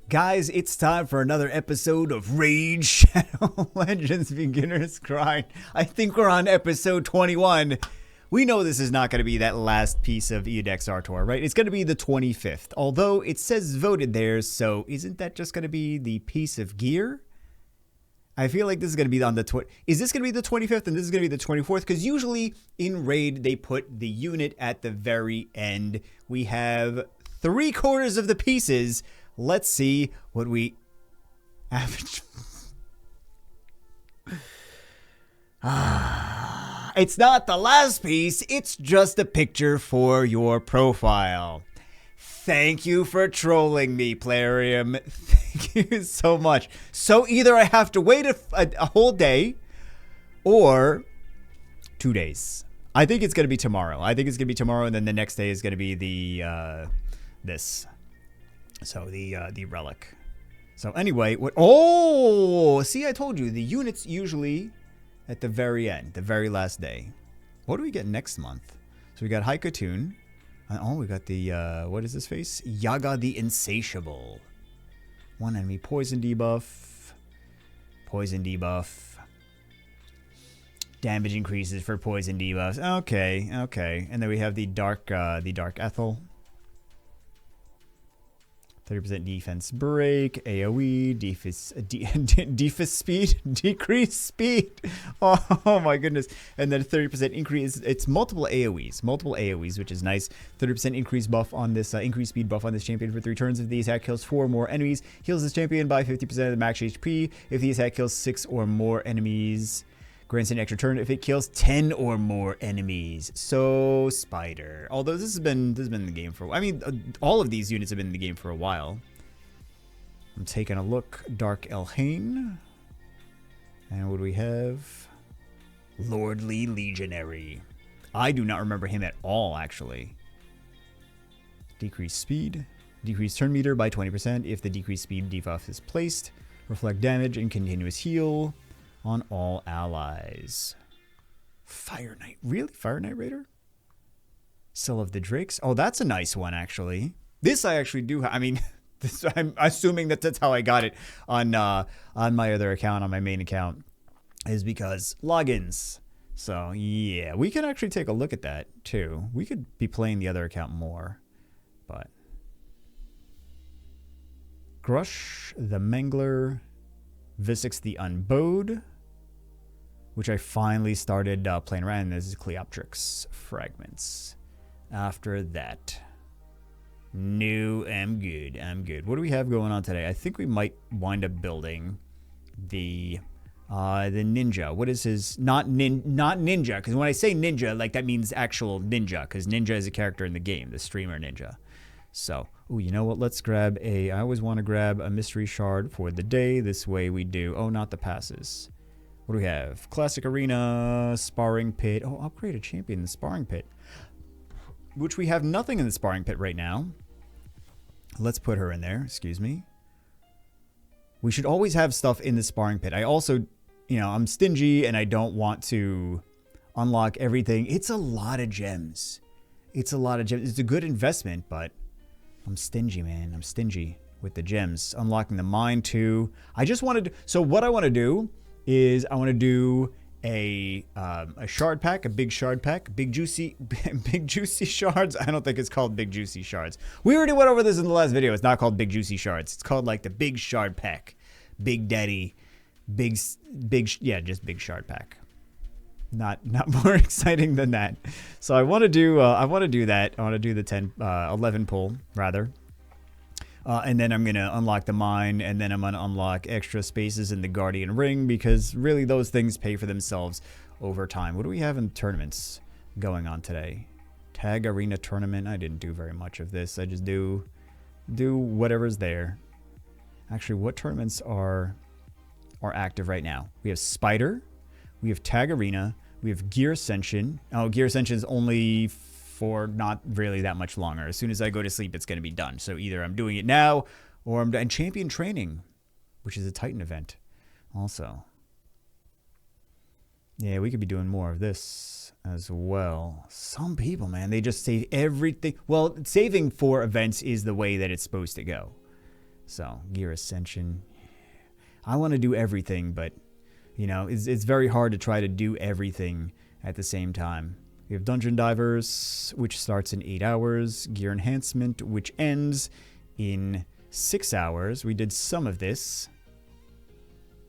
Guys, it's time for another episode of Raid Shadow Legends Beginner's Grind. I think we're on episode 21. We know this is not going to be that last piece of Eodex Artor, right? It's going to be the 25th. Although it says voted there, so isn't that just going to be the piece of gear? I feel like this is going to be on the is this going to be the 25th and this is going to be the 24th? Because usually in Raid, they put the unit at the very end. We have 3/4 of the pieces. Let's see what we have. It's not the last piece. It's just a picture for your profile. Thank you for trolling me, Plarium. Thank you so much. So either I have to wait a whole day or 2 days. I think it's going to be tomorrow. And then the next day is going to be the this. So the relic. So anyway, see, I told you the unit's usually at the very end, the very last day. What do we get next month? So we got Haikatun. We got the what is his face? Yaga the Insatiable. One enemy poison debuff. Poison debuff. Damage increases for poison debuffs. Okay. And then we have the dark Ethel. 30% defense break, AoE, defense speed, decrease speed. Oh my goodness. And then 30% increase. It's multiple AoEs, which is nice. 30% increase buff on this, increased speed buff on this champion for 3 turns. If the attack kills 4 or more enemies, heals this champion by 50% of the max HP. If the attack kills 6 or more enemies, grants an extra turn if it kills 10 or more enemies. So Spider. Although this has been in the game for, I mean, all of these units have been in the game for a while. I'm taking a look. Dark Elhain. And what do we have? Lordly Legionary. I do not remember him at all, actually. Decreased speed. Decreased turn meter by 20% if the decreased speed debuff is placed. Reflect damage and continuous heal on all allies. Fire Knight. Really? Fire Knight Raider? Seal of the Drakes. Oh, that's a nice one, actually. This I actually do. I mean, I'm assuming that that's how I got it on my other account, on my main account, is because logins. So, yeah, we can actually take a look at that, too. We could be playing the other account more, but Grush the Mangler, Visix the Unbowed, which I finally started playing around. This is Cleoptrix Fragments. After that, I'm good. What do we have going on today? I think we might wind up building the ninja. What is his? Not ninja, because when I say ninja, like that means actual ninja, because ninja is a character in the game, the streamer ninja. So, you know what? Let's grab I always want to grab a mystery shard for the day. This way we do. Oh, not the passes. What do we have? Classic Arena, Sparring Pit. Oh, upgrade a champion in the Sparring Pit. Which we have nothing in the Sparring Pit right now. Let's put her in there. Excuse me. We should always have stuff in the Sparring Pit. I also, I'm stingy and I don't want to unlock everything. It's a lot of gems. It's a good investment, but I'm stingy, man. I'm stingy with the gems. Unlocking the mine too. I just wanted to, so what I want to do is I want to do a shard pack, a big shard pack, big juicy shards. I don't think it's called big juicy shards. We already went over this in the last video. It's not called big juicy shards. It's called like the big shard pack, big daddy, just big shard pack. Not more exciting than that. So I want to do that. I want to do the 11 pull rather. And then I'm going to unlock the mine, and then I'm going to unlock extra spaces in the Guardian Ring, because really those things pay for themselves over time. What do we have in tournaments going on today? Tag Arena Tournament. I didn't do very much of this. I just do whatever's there. Actually, what tournaments are active right now? We have Spider. We have Tag Arena. We have Gear Ascension. Oh, Gear Ascension is only for not really that much longer. As soon as I go to sleep, it's going to be done. So either I'm doing it now or I'm done. Champion Training, which is a Titan event also. Yeah, we could be doing more of this as well. Some people, man, they just save everything. Well, saving for events is the way that it's supposed to go. So, Gear Ascension. I want to do everything, but, you know, it's very hard to try to do everything at the same time. We have Dungeon Divers, which starts in 8 hours. Gear Enhancement, which ends in 6 hours. We did some of this.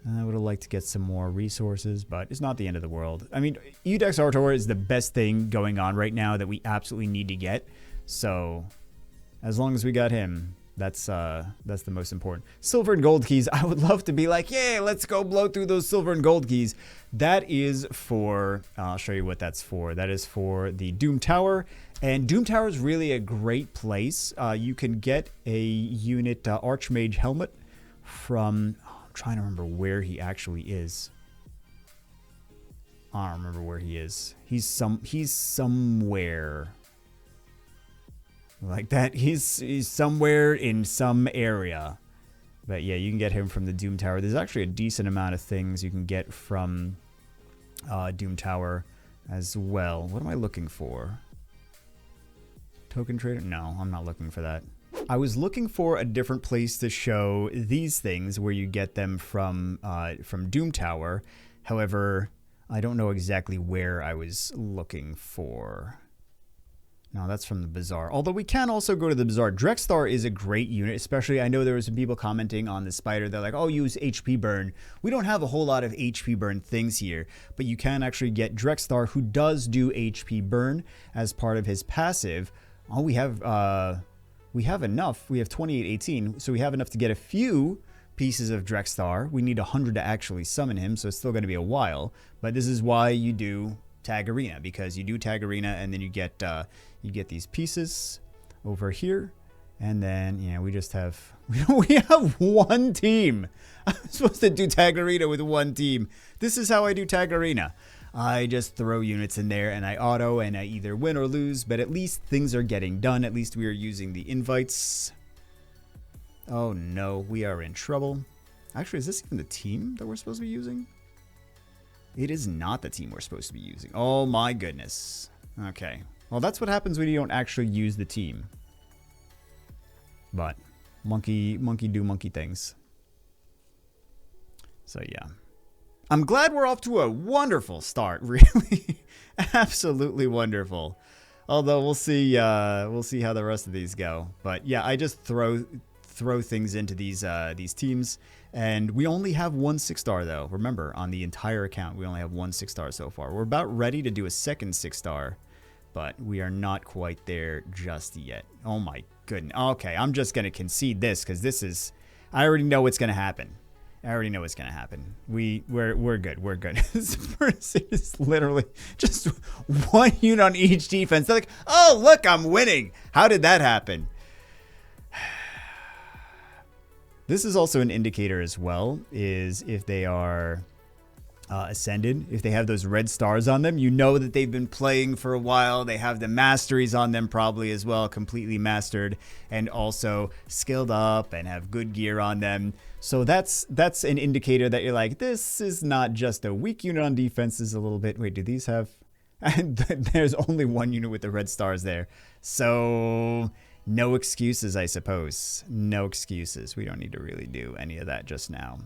I would have liked to get some more resources, but it's not the end of the world. I mean, Eudex Artor is the best thing going on right now that we absolutely need to get. So, as long as we got him, that's the most important. Silver and gold keys. I would love to be like, yeah, let's go blow through those silver and gold keys. That is for, I'll show you what that's for. That is for the Doom Tower. And Doom Tower is really a great place. You can get a unit, Archmage Hellmut, from, I'm trying to remember where he actually is. I don't remember where he is. He's somewhere. Like that, he's somewhere in some area. But yeah, you can get him from the Doom Tower. There's actually a decent amount of things you can get from Doom Tower as well. What am I looking for? Token trader? No, I'm not looking for that. I was looking for a different place to show these things where you get them from Doom Tower. However, I don't know exactly where I was looking for. No, that's from the bazaar. Although we can also go to the bazaar. Drexthar is a great unit, especially I know there were some people commenting on the spider. They're like, oh, use HP burn. We don't have a whole lot of HP burn things here, but you can actually get Drexthar, who does do HP burn as part of his passive. Oh, we have enough. We have 2818, so we have enough to get a few pieces of Drexthar. We need 100 to actually summon him, so it's still going to be a while. But this is why you do Tag Arena, because you do Tag Arena and then you get these pieces over here, and then yeah, we just have we have one team. I'm supposed to do Tag Arena with one team. This is how I do Tag Arena. I just throw units in there and I auto, and I either win or lose, but at least things are getting done. At least we are using the invites. Oh no, we are in trouble. Actually, is this even the team that we're supposed to be using? It is not the team we're supposed to be using. Oh my goodness. Okay. Well, that's what happens when you don't actually use the team. But monkey do monkey things. So yeah. I'm glad we're off to a wonderful start, really. Absolutely wonderful. Although we'll see how the rest of these go. But yeah, I just throw things into these teams. And we only have one 6-star though. Remember, on the entire account, we only have one 6-star so far. We're about ready to do a second 6-star, but we are not quite there just yet. Oh my goodness. Okay, I'm just gonna concede this because this is. I already know what's gonna happen. I already know what's gonna happen. We're good. We're good. This person is literally just one unit on each defense. They're like, oh look, I'm winning. How did that happen? This is also an indicator as well, is if they are ascended, if they have those red stars on them, you know that they've been playing for a while. They have the masteries on them probably as well, completely mastered, and also skilled up and have good gear on them. So that's an indicator that you're like, this is not just a weak unit on defense, is a little bit, wait, do these have, and there's only one unit with the red stars there. So no excuses, I suppose. No excuses. We don't need to really do any of that just now.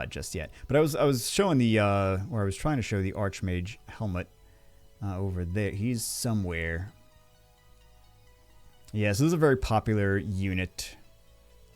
Just yet. But I was showing the, or I was trying to show the Archmage Hellmut over there. He's somewhere. Yeah, so this is a very popular unit.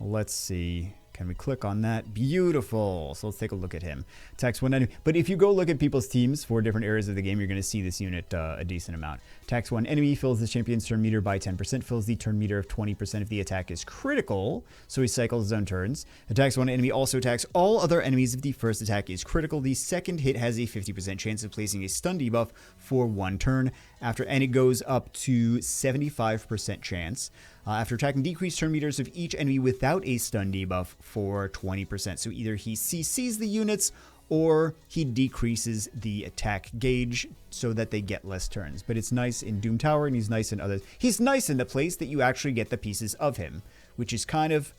Let's see. Can we click on that? Beautiful. So let's take a look at him. Tax 1 enemy. But if you go look at people's teams for different areas of the game, you're going to see this unit a decent amount. Tax 1 enemy fills the champion's turn meter by 10%, fills the turn meter of 20% if the attack is critical, so he cycles his own turns. Attacks 1 enemy also attacks all other enemies if the first attack is critical. The second hit has a 50% chance of placing a stun debuff for 1 turn, and it goes up to 75% chance. After attacking decreased turn meters of each enemy without a stun debuff for 20%. So either he CCs the units or he decreases the attack gauge so that they get less turns. But it's nice in Doom Tower, and he's nice in others. He's nice in the place that you actually get the pieces of him, which is kind of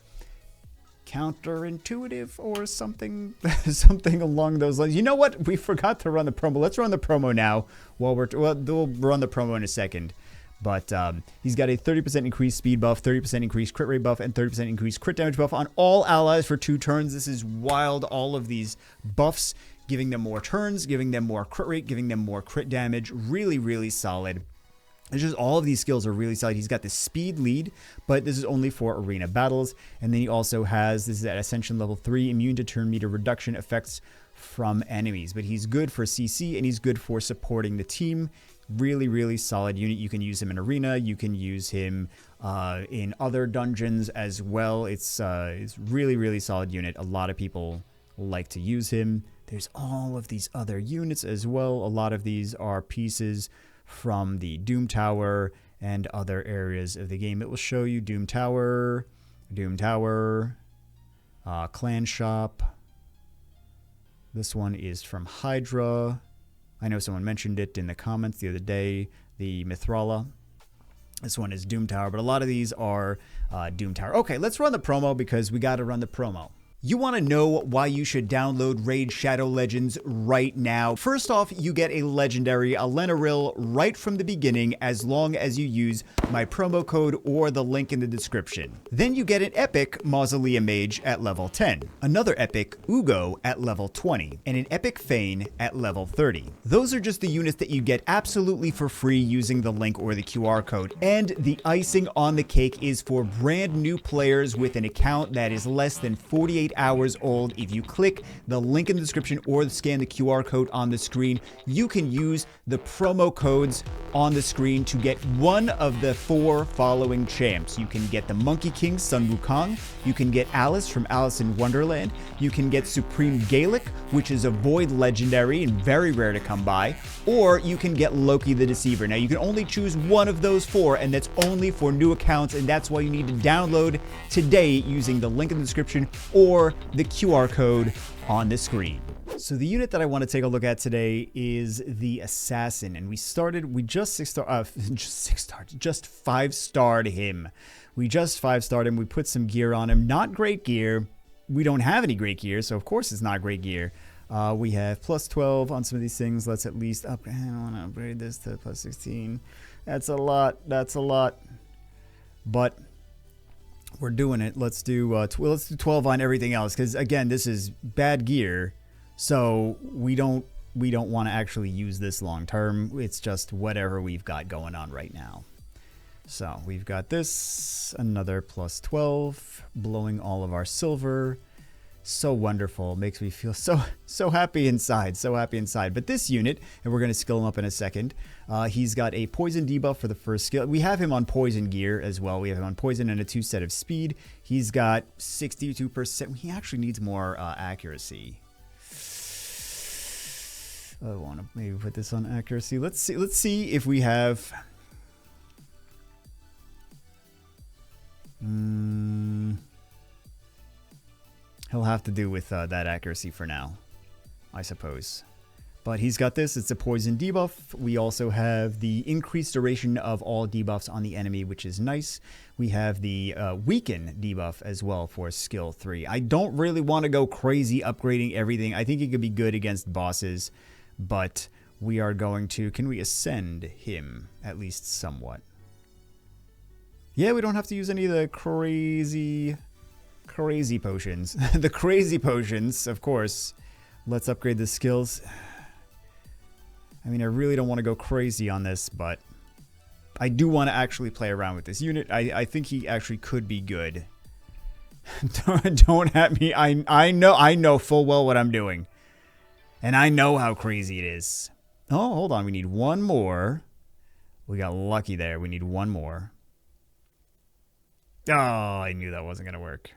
counterintuitive or something something along those lines. You know what? We forgot to run the promo. Let's run the promo now. We'll run the promo in a second. But he's got a 30% increased speed buff, 30% increased crit rate buff, and 30% increased crit damage buff on all allies for 2 turns. This is wild. All of these buffs, giving them more turns, giving them more crit rate, giving them more crit damage. Really, really solid. It's just all of these skills are really solid. He's got the speed lead, but this is only for arena battles. And then he also has, this is at Ascension level 3, immune to turn meter reduction effects from enemies. But he's good for CC and he's good for supporting the team. Really, really solid unit. You can use him in arena. You can use him in other dungeons as well. It's really, really solid unit. A lot of people like to use him. There's all of these other units as well. A lot of these are pieces from the Doom Tower and other areas of the game. It will show you Doom Tower, Clan Shop. This one is from Hydra. I know someone mentioned it in the comments the other day, the Mithrala. This one is Doom Tower, but a lot of these are Doom Tower. Okay, let's run the promo because we got to run the promo. You want to know why you should download Raid Shadow Legends right now? First off, you get a legendary Elenaril right from the beginning as long as you use my promo code or the link in the description. Then you get an epic Maus Mage at level 10, another epic Uugo at level 20, and an epic Fayne at level 30. Those are just the units that you get absolutely for free using the link or the QR code. And the icing on the cake is for brand new players with an account that is less than 48 hours old. If you click the link in the description or scan the QR code on the screen, you can use the promo codes on the screen to get one of the 4 following champs. You can get the Monkey King, Sun Wukong. You can get Alice from Alice in Wonderland. You can get Supreme Gaelic, which is a void legendary and very rare to come by. Or you can get Loki the Deceiver. Now, you can only choose one of those 4, and that's only for new accounts, and that's why you need to download today using the link in the description or the QR code on the screen. So the unit that I want to take a look at today is the Assassin, and we just 5-starred him. We just 5-starred him. We put some gear on him. Not great gear. We don't have any great gear, so of course it's not great gear. We have plus 12 on some of these things. Let's at least I want to upgrade this to plus 16. That's a lot. That's a lot. But we're doing it. Let's do 12 on everything else, because again, this is bad gear, so we don't want to actually use this long term. It's just whatever we've got going on right now. So we've got this, another plus 12, blowing all of our silver. So wonderful. Makes me feel so happy inside. So happy inside. But this unit, and we're going to skill him up in a second, he's got a poison debuff for the first skill. We have him on poison gear as well. We have him on poison and a 2 set of speed. He's got 62%. He actually needs more accuracy. I want to maybe put this on accuracy. Let's see if we have... He'll have to do with that accuracy for now, I suppose. But he's got this. It's a poison debuff. We also have the increased duration of all debuffs on the enemy, which is nice. We have the weaken debuff as well for skill 3. I don't really want to go crazy upgrading everything. I think it could be good against bosses, but we are going to... Can we ascend him at least somewhat? Yeah, we don't have to use any of the crazy potions. The crazy potions, of course. Let's upgrade the skills. I mean, I really don't want to go crazy on this, but I do want to actually play around with this unit. I think he actually could be good. Don't at me. I know full well what I'm doing. And I know how crazy it is. Oh, hold on. We need one more. We got lucky there. We need one more. Oh, I knew that wasn't going to work.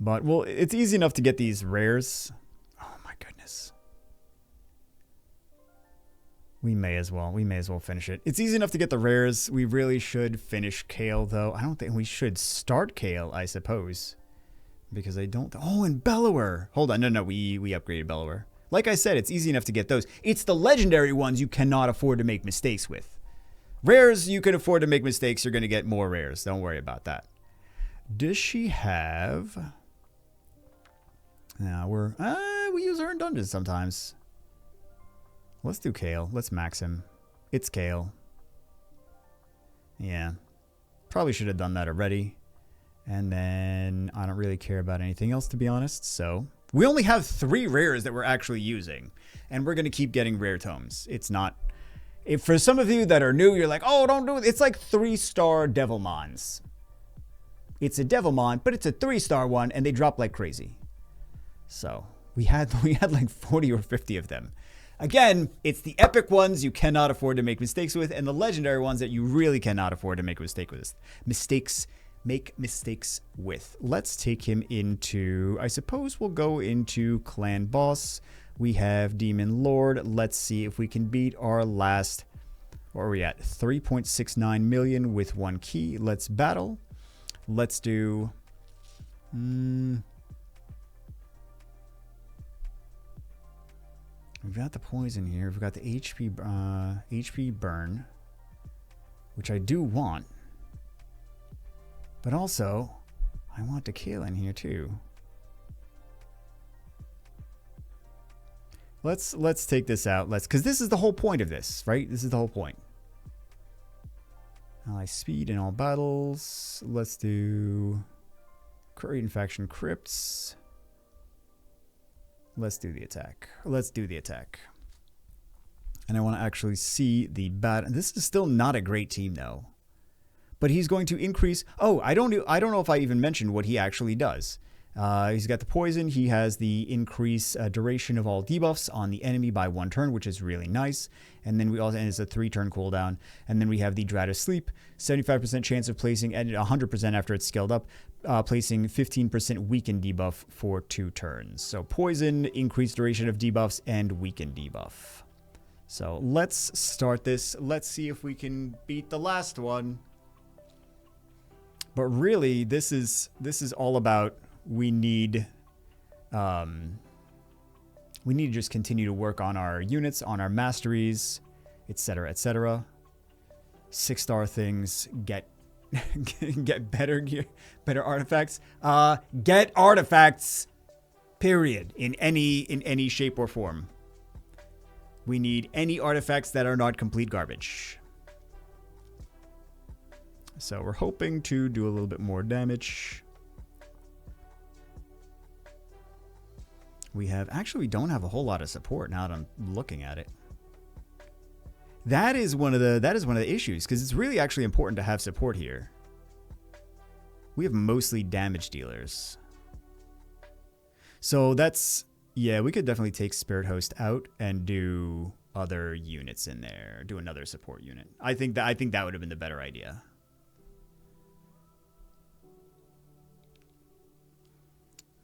But, well, it's easy enough to get these rares. Oh, my goodness. We may as well finish it. It's easy enough to get the rares. We really should finish Kale, though. I don't think we should start Kale, I suppose. Because I don't... Oh, and Bellower. Hold on. No, we upgraded Bellower. Like I said, it's easy enough to get those. It's the legendary ones you cannot afford to make mistakes with. Rares, you can afford to make mistakes. You're going to get more rares. Don't worry about that. Does she have... Now we use her in dungeons sometimes. Let's do Kale. Let's max him. It's Kale. Yeah. Probably should have done that already. And then I don't really care about anything else, to be honest. So we only have 3 rares that we're actually using. And we're going to keep getting rare tomes. It's not... If for some of you that are new, you're like, oh, don't do it. It's like 3-star Devilmons. It's a Devilmon, but it's a 3-star one, and they drop like crazy. So we had like 40 or 50 of them. Again, it's the epic ones you cannot afford to make mistakes with, and the legendary ones that you really cannot afford to make a mistake with. Make mistakes with. Let's take him into, I suppose we'll go into Clan Boss. We have Demon Lord. Let's see if we can beat our last, where are we at? 3.69 million with 1 key. Let's battle. Let's do, we've got the poison here. We've got the HP burn, which I do want. But also, I want to kill in here too. Let's take this out. Because this is the whole point of this, right? This is the whole point. Ally speed in all battles. Let's do Create Faction Crypts. Let's do the attack. Let's do the attack. And I want to actually see the bat. This is still not a great team though. But he's going to increase. Oh, I don't know if I even mentioned what he actually does. He's got the poison. He has the increase duration of all debuffs on the enemy by 1 turn, which is really nice. And then we also, and it's a 3-turn cooldown. And then we have the Dread of Sleep, 75% chance of placing, and 100% after it's scaled up, placing 15% weaken debuff for 2 turns. So poison, increased duration of debuffs, and weaken debuff. So let's start this. Let's see if we can beat the last one. But really, this is all about we need to just continue to work on our units, on our masteries, etc., etc. 6-star things, get better gear, better artifacts. Get artifacts. Period. In any shape or form. We need any artifacts that are not complete garbage. So we're hoping to do a little bit more damage. We don't have a whole lot of support now that I'm looking at it. That is one of the issues, because it's really actually important to have support here. We have mostly damage dealers. So that's, yeah, we could definitely take Spirit Host out and do other units in there. Do another support unit. I think that would have been the better idea.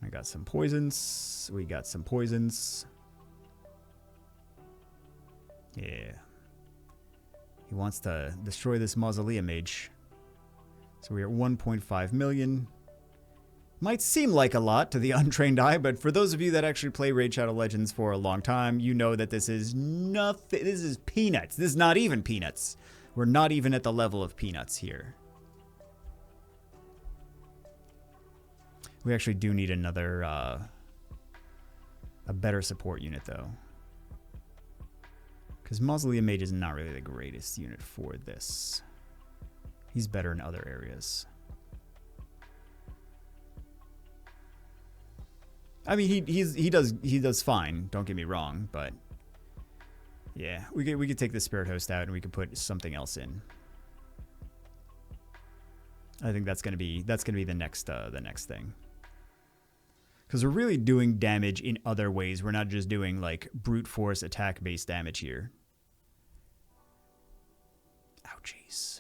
I got some poisons. We got some poisons. Yeah. He wants to destroy this Mausoleum Mage. So we're at 1.5 million. Might seem like a lot to the untrained eye, but for those of you that actually play Raid Shadow Legends for a long time, you know that this is nothing. This is peanuts. This is not even peanuts. We're not even at the level of peanuts here. We actually do need another, a better support unit though. Because Mausoleum Mage is not really the greatest unit for this. He's better in other areas. I mean, he does fine. Don't get me wrong, but yeah, we could take the Spirit Host out and we could put something else in. I think that's gonna be the next thing. Because we're really doing damage in other ways. We're not just doing like brute force attack based damage here. Ouchies.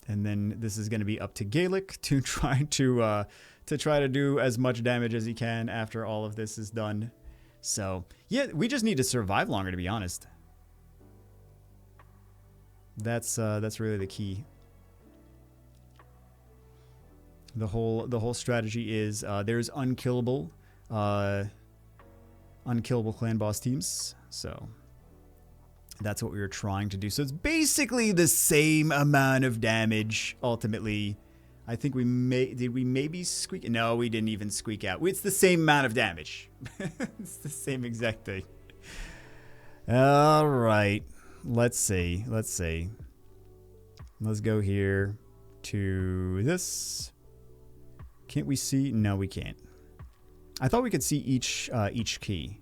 And then this is going to be up to Gaelic to try to do as much damage as he can after all of this is done. So yeah, we just need to survive longer, to be honest. That's really the key. The whole strategy is there's unkillable clan boss teams. So that's what we were trying to do. So it's basically the same amount of damage ultimately. I think did we maybe squeak? No, we didn't even squeak out. It's the same amount of damage. It's the same exact thing. All right. Let's see. Let's go here to this. Can't we see? No, we can't. I thought we could see each key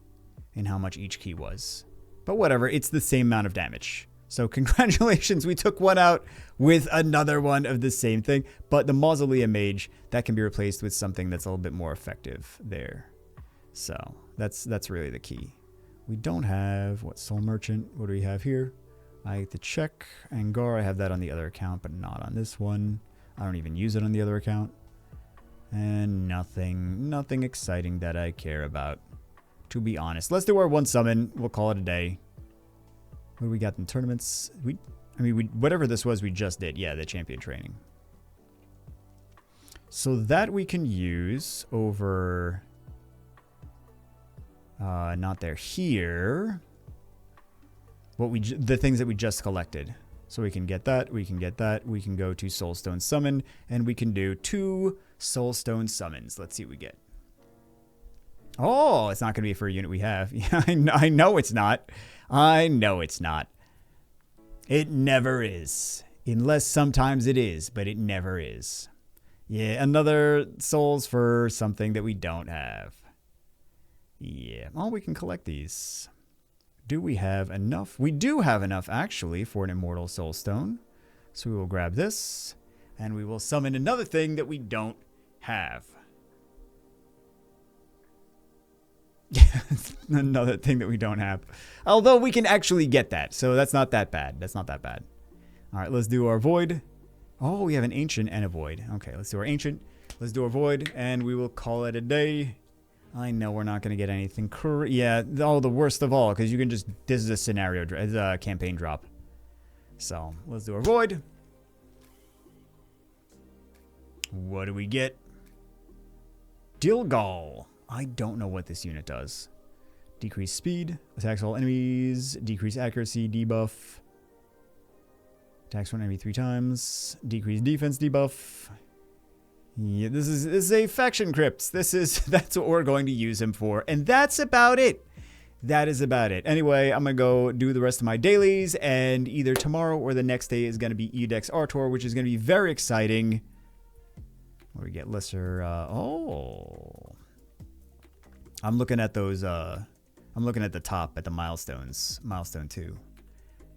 and how much each key was. But whatever, it's the same amount of damage. So congratulations, we took one out with another one of the same thing. But the Mausoleum Mage, that can be replaced with something that's a little bit more effective there. So that's really the key. We don't have, what, Soul Merchant? What do we have here? I have to check. Angar, I have that on the other account, but not on this one. I don't even use it on the other account. And nothing exciting that I care about, to be honest. Let's do our one summon. We'll call it a day. What do we got in tournaments? Whatever this was, we just did. Yeah, the champion training. So that we can use over... not there. Here. The things that we just collected. So we can get that. We can get that. We can go to Soulstone Summon. And we can do 2 Soulstone Summons. Let's see what we get. Oh, it's not going to be for a unit we have. Yeah, I know it's not. I know it's not. It never is. Unless sometimes it is, but it never is. Yeah, another souls for something that we don't have. Yeah, well, we can collect these. Do we have enough? We do have enough, actually, for an Immortal Soulstone. So we will grab this, and we will summon another thing that we don't have. Another thing that we don't have. Although we can actually get that, so that's not that bad. That's not that bad. All right, let's do our Void. Oh, we have an Ancient and a Void. Okay, let's do our Ancient. Let's do our Void, and we will call it a day. I know we're not going to get anything. Yeah, oh, the worst of all, because you can just... This is a scenario, it's a campaign drop. So, let's do our Void. What do we get? Dilgal. I don't know what this unit does. Decrease speed. Attacks all enemies. Decrease accuracy. Debuff. Attacks one enemy 3 times. Decrease defense debuff. Yeah, this is a faction crypt. That's what we're going to use him for. And that's about it. That is about it. Anyway, I'm going to go do the rest of my dailies. And either tomorrow or the next day is going to be Edex Artor, which is going to be very exciting. Where we get lesser... oh... I'm looking at those, I'm looking at the top, at the milestones. Milestone 2.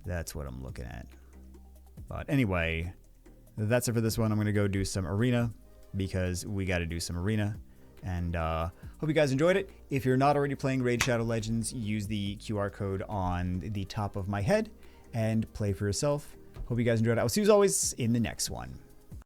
That's what I'm looking at. But anyway, that's it for this one. I'm going to go do some arena, because we got to do some arena. And hope you guys enjoyed it. If you're not already playing Raid Shadow Legends, use the QR code on the top of my head and play for yourself. Hope you guys enjoyed it. I'll see you as always in the next one.